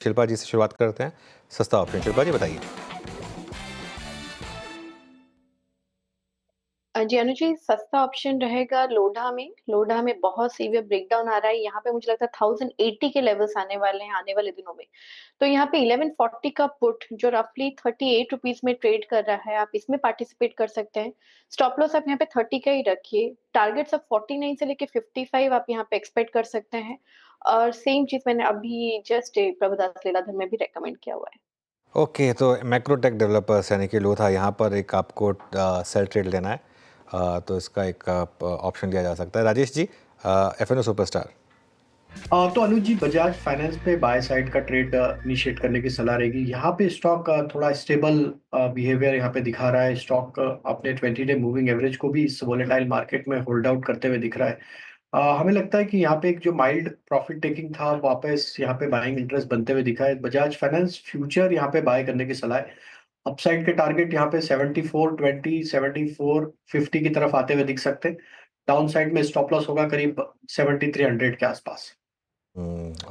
शिल्पा जी से शुरुआत करते हैं। सस्ता ऑप्शन, शिल्पा जी बताइए। जी अनु जी, सस्ता ऑप्शन रहेगा लोढ़ा में। लोढ़ा में बहुत सीवियर ब्रेकडाउन आ रहा है। यहाँ पे मुझे लगता है 1080 के लेवल्स आने वाले हैं आने वाले दिनों में। तो यहाँ पे 1140 का पुट जो रफली 38 रुपीज में ट्रेड कर रहा है, आप इसमें पार्टिसिपेट कर सकते हैं। स्टॉप लॉस आप यहाँ पे 30 का ही रखिए। टारगेट्स आप 49 से लेके 55 आप यहाँ पे एक्सपेक्ट कर सकते हैं। और सेम चीज मैंने अभी जस्ट प्रभुदास लीलाधर में भी रेकमेंड किया हुआ है। ओके, तो मैक्रोटेक डेवलपर्स यानी कि लोथा, यहाँ पर एक आपको सेल ट्रेड लेना है। तो इसका एक ऑप्शन लिया जा सकता है। Rajesh ji, F&O superstar. तो अनुज जी, बजाज फाइनेंस पे बाय साइड का ट्रेड इनिशिएट करने की सलाह रहेगी। यहाँ पे स्टॉक थोड़ा स्टेबल बिहेवियर यहाँ पे दिखा रहा है। स्टॉक अपने 20 डे मूविंग एवरेज को भी इस वोलेटाइल मार्केट में होल्ड आउट करते हुए दिख रहा है। हमें लगता है कि यहाँ पे एक जो माइल्ड प्रॉफिट टेकिंग था, वापस यहाँ पे बाइंग इंटरेस्ट बनते हुए दिखा है। बजाज फाइनेंस फ्यूचर यहाँ पे बाय करने की सलाह है। अपसाइड के टारगेट यहाँ पे 7420 7450 की तरफ आते हुए दिख सकते हैं। डाउन साइड में स्टॉप लॉस होगा करीब 7300 के आसपास।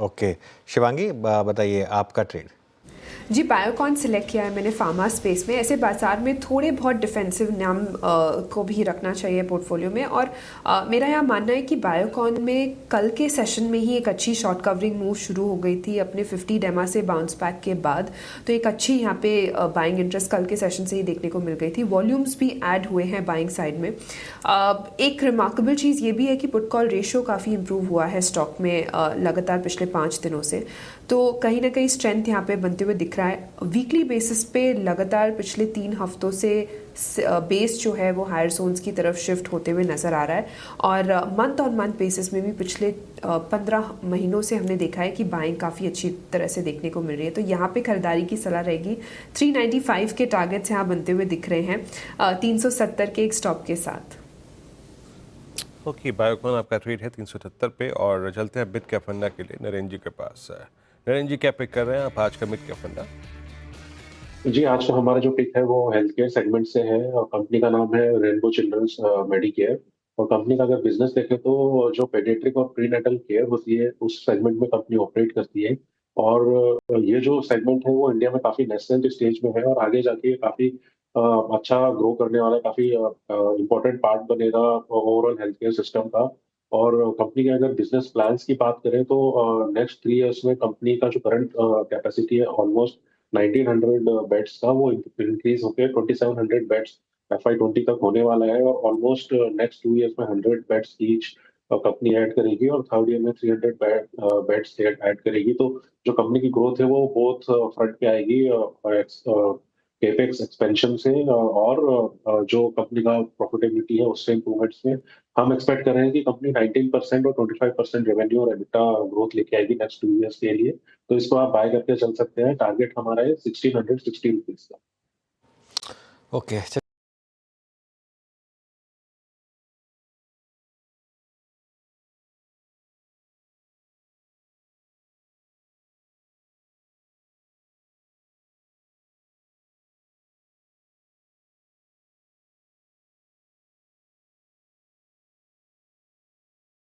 ओके, शिवांगी बताइए आपका ट्रेड। जी, बायोकॉन सिलेक्ट किया है मैंने फार्मा स्पेस में। ऐसे बाजार में थोड़े बहुत डिफेंसिव नाम को भी रखना चाहिए पोर्टफोलियो में। और मेरा यहाँ मानना है कि बायोकॉन में कल के सेशन में ही एक अच्छी शॉर्ट कवरिंग मूव शुरू हो गई थी अपने 50 डेमा से बाउंस बैक के बाद। तो एक अच्छी यहाँ पे बाइंग इंटरेस्ट कल के सेशन से ही देखने को मिल गई थी। वॉल्यूम्स भी ऐड हुए हैं बाइंग साइड में। एक रिमार्केबल चीज़ ये भी है कि पुट कॉल रेशियो काफ़ी इंप्रूव हुआ है स्टॉक में लगातार पिछले 5 दिनों से। तो कहीं ना कहीं स्ट्रेंथ यहाँ पे बनते हुए दिख रहा है। वीकली बेसिस पे लगातार पिछले 3 हफ्तों से बेस जो है वो हायर जोन्स की तरफ शिफ्ट होते हुए नज़र आ रहा है। और मंथ ऑन मंथ बेसिस में भी पिछले 15 महीनों से हमने देखा है कि बाइंग काफ़ी अच्छी तरह से देखने को मिल रही है। तो यहाँ पे खरीदारी की सलाह रहेगी। 395 के टारगेट्स यहाँ बनते हुए दिख रहे हैं 370 के एक स्टॉप के साथ। ओके, बायोकॉन आपका ट्रेड है 373 पे। और चलते हैं मिड कैप फंडा के लिए नरेंद्र जी के पास। नरेंद्र जी, क्या पिक कर रहे हैं आप आज का मिड कैप फंडा? जी, आज का हमारा जो पिक है वो हेल्थ केयर सेगमेंट से है और कंपनी का नाम है रेनबो चिल्ड्रंस मेडिकेयर। और कंपनी का अगर बिजनेस देखें तो जो पेडियाट्रिक और प्रीनेटल केयर होती है उस सेगमेंट में कंपनी ऑपरेट करती है। और ये जो सेगमेंट है वो इंडिया में काफी नेसेंट स्टेज में है और आगे जाके काफी अच्छा ग्रो करने वाला, काफी इम्पोर्टेंट पार्ट बनेगा ओवरऑल हेल्थ केयर सिस्टम का। और कंपनी के अगर बिजनेस प्लान्स की बात करें तो नेक्स्ट 3 इयर्स में कंपनी का जो करंट कैपेसिटी है ऑलमोस्ट 1900 बेड्स का, वो इंक्रीज होकर 2700 बेड्स FY20 तक होने वाला है। और ऑलमोस्ट नेक्स्ट 2 इयर्स में 100 बेड्स ईच कंपनी ऐड करेगी और थर्ड ईयर में 300 बेड्स ऐड करेगी। तो जो कंपनी की ग्रोथ है वो बोथ फ्रंट पे आएगी, केपेक्स एक्सपेंशन से और जो कंपनी का प्रॉफिटेबिलिटी है उससे इम्प्रूवमेंट्स में हम एक्सपेक्ट कर रहे हैं कि कंपनी 19% और 25% रेवेन्यू और एबिटा ग्रोथ लेके आएगी नेक्स्ट 2 इयर्स के लिए। तो इसको आप बाय करके चल सकते हैं। टारगेट हमारा है 1660 रुपीज का। ओके।